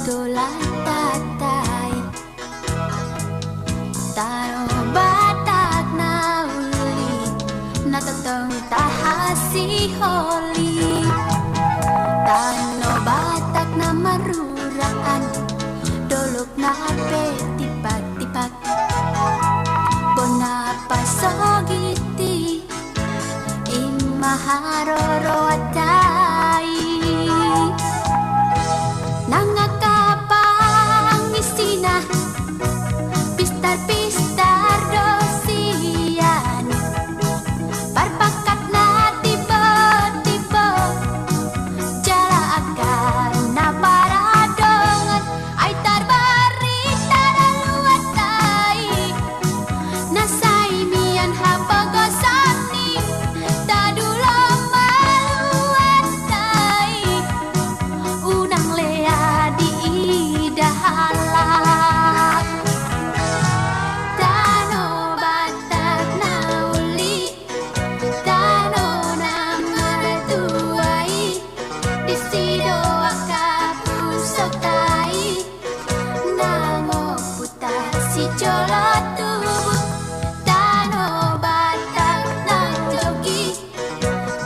pergolatai taro batak na uli natatong tahasi holi tano batak na maruraan dolok na petipak-tipak bona pasogiti imaharoro atai nangakapang isina pistar-pistar dosian parpakat na tiba-tiba jala akan na paradongan ay tarbarita na luwatay nasay miyan hapagosani dadulo maluwatay unang lea di idahalak tano batak na uli tano na maratuay disido akapusotay nangoputa si jolotu tano batak na jogi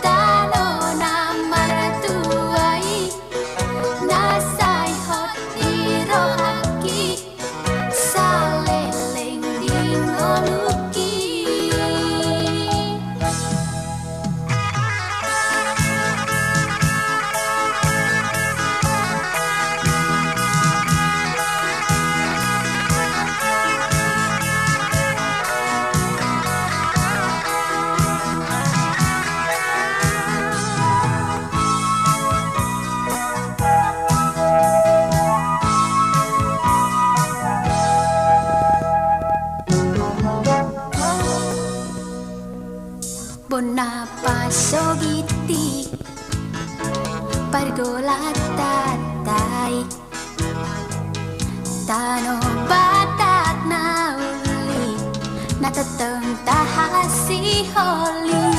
tano na maratuay nasay hot irohaki saleleng dingoluki bona pasogiti pergolatai tano batak na uli natatong tahasi holi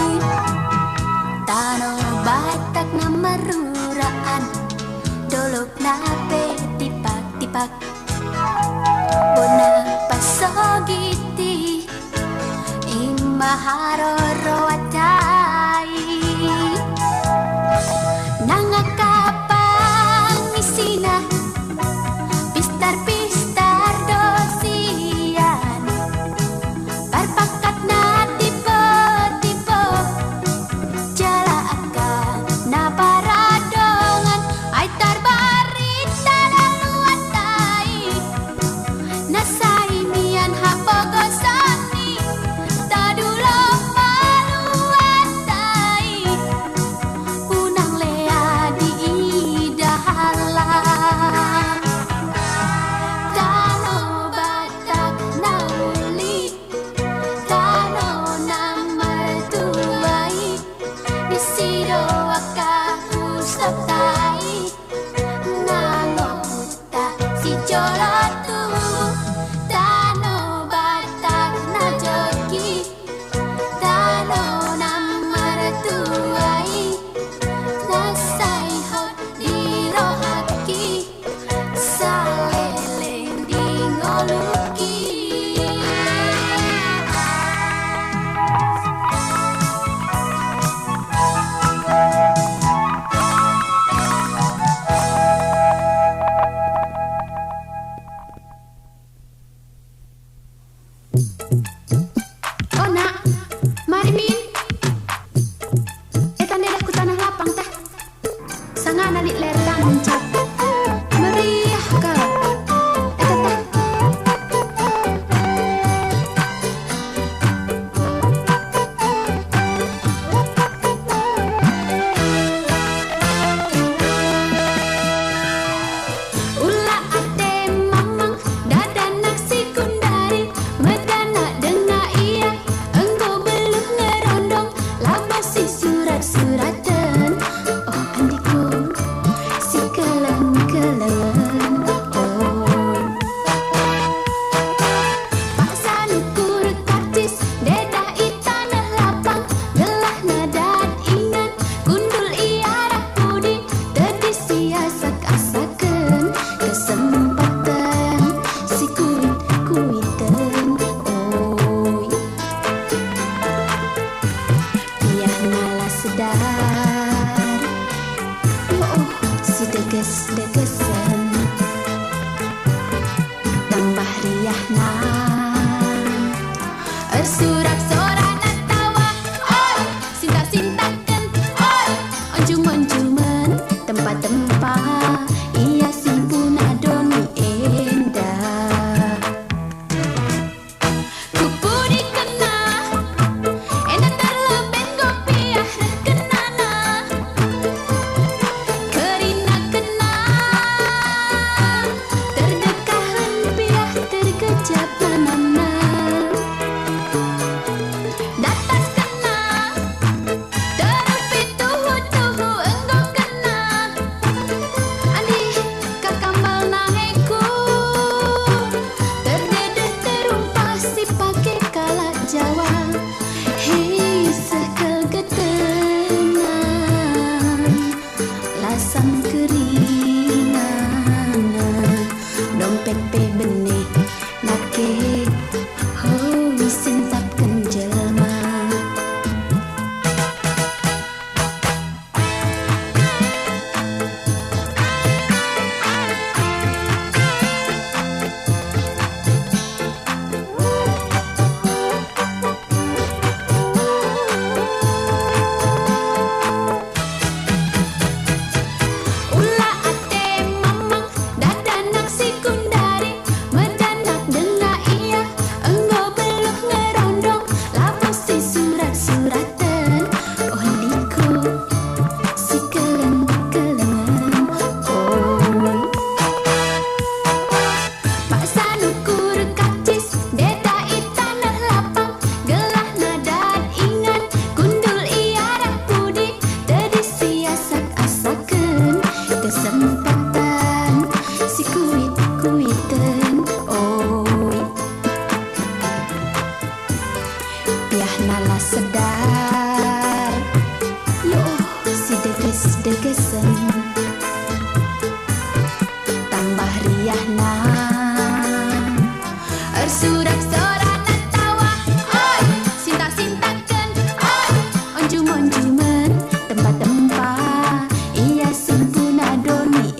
tano batak na maruraan dolok na petipak-tipak bona pasogiti imaharoro atai nangakapang isina pistar-pistar dosian parpakat na tiba-tiba jala akan na paradongan ay tarbarita na luwatay nasay miyan hapagosani dadulo maluwatay unang lea di idahalak tano batak na uli tano na martuay disido akahusaptay nangoputa si jolotu tano batak na jogi tano na martuay nasay hot dirohaki saleleng dingoluki oh nak mari min etan dadah ku tanah lapang tah sanga nalik ler kancap meriah ka eta tah ulah ate mamang dadanak si kundari medana denga iya engkau beluh ngerondong lama si surat-suratan oh andiku si kela deges-degesen tambah riahna sorak-sorangan tawa oi sinta-sintakan oi onjum-onjuman tempat-tempat iya simpuna doni endah kupudi kena enak terleben gopiah kenana kerina kena terdekahan piah terkejap manana datas kena terupit tuhu-tuhu engkau kena alih kakambal naheku terdedeh terumpah si pakai kalak Jawa hei sekel getengan lasam keringan dompet pe benih nakek oh sintapkan jelma Ula ate mamang dadanak si kundari medanak denga iya engkau belum ngerondong lapus si surat-suratan oh liko si keleng-kelengan oi Pak Sanukur kacis deda itanah lapang gelah nadan ingat kundul iarak pudi tadi siasak-asaken kesempatan si kuit-kuiten oi piah nala sedar yo si deges-degesen tambah riahna sorak-sorangan tawa oi sinta-sintakan oi onjum-onjuman tempat-tempat iya sempuna doni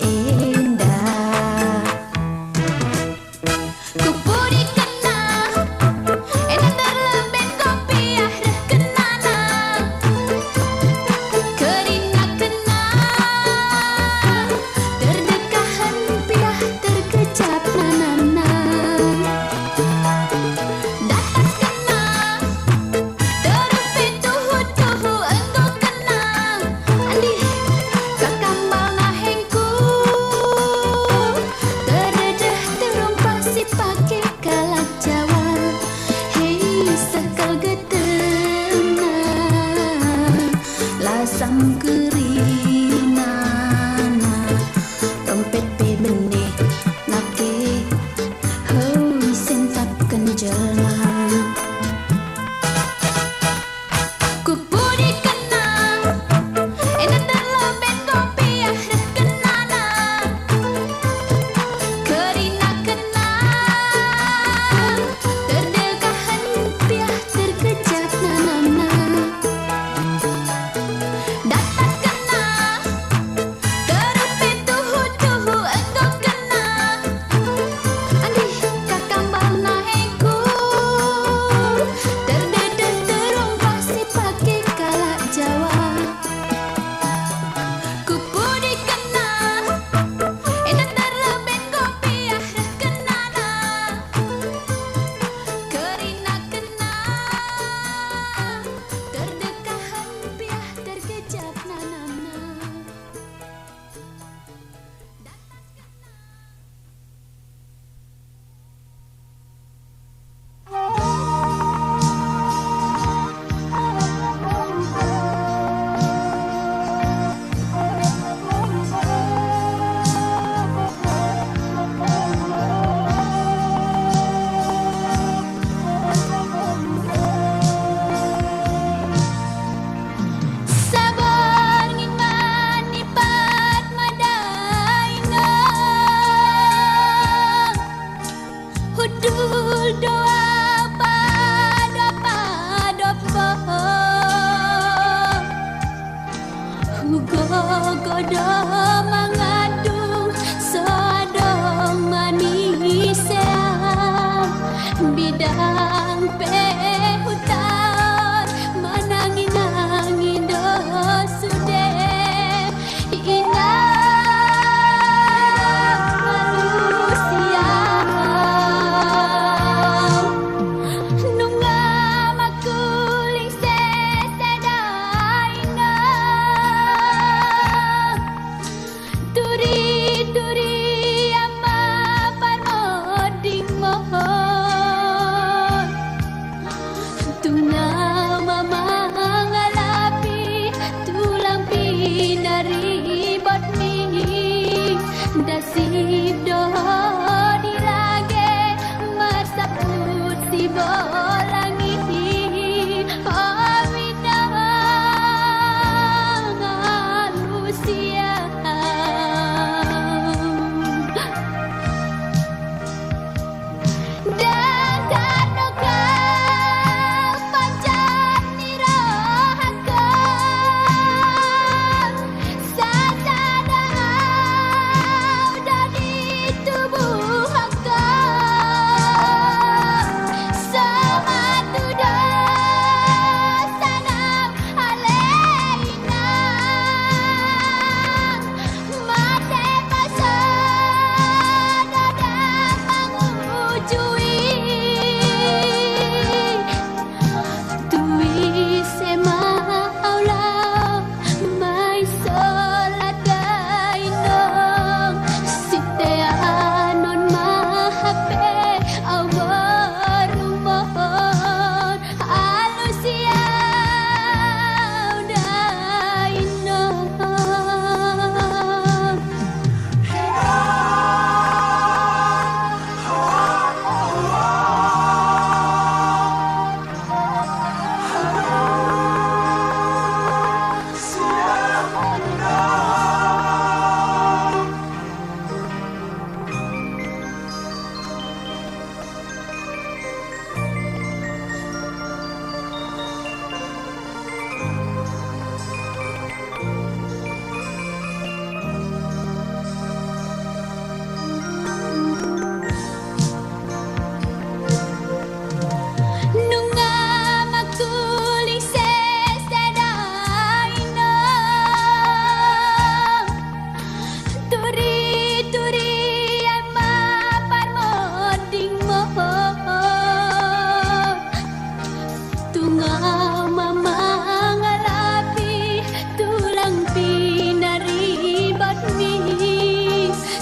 Dasib doho dilage marsaput si bolangi Lucia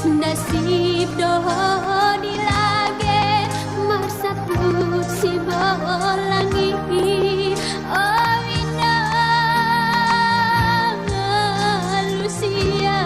Nasib doho dilage marsaput si bolangi Wina Lucia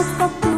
stop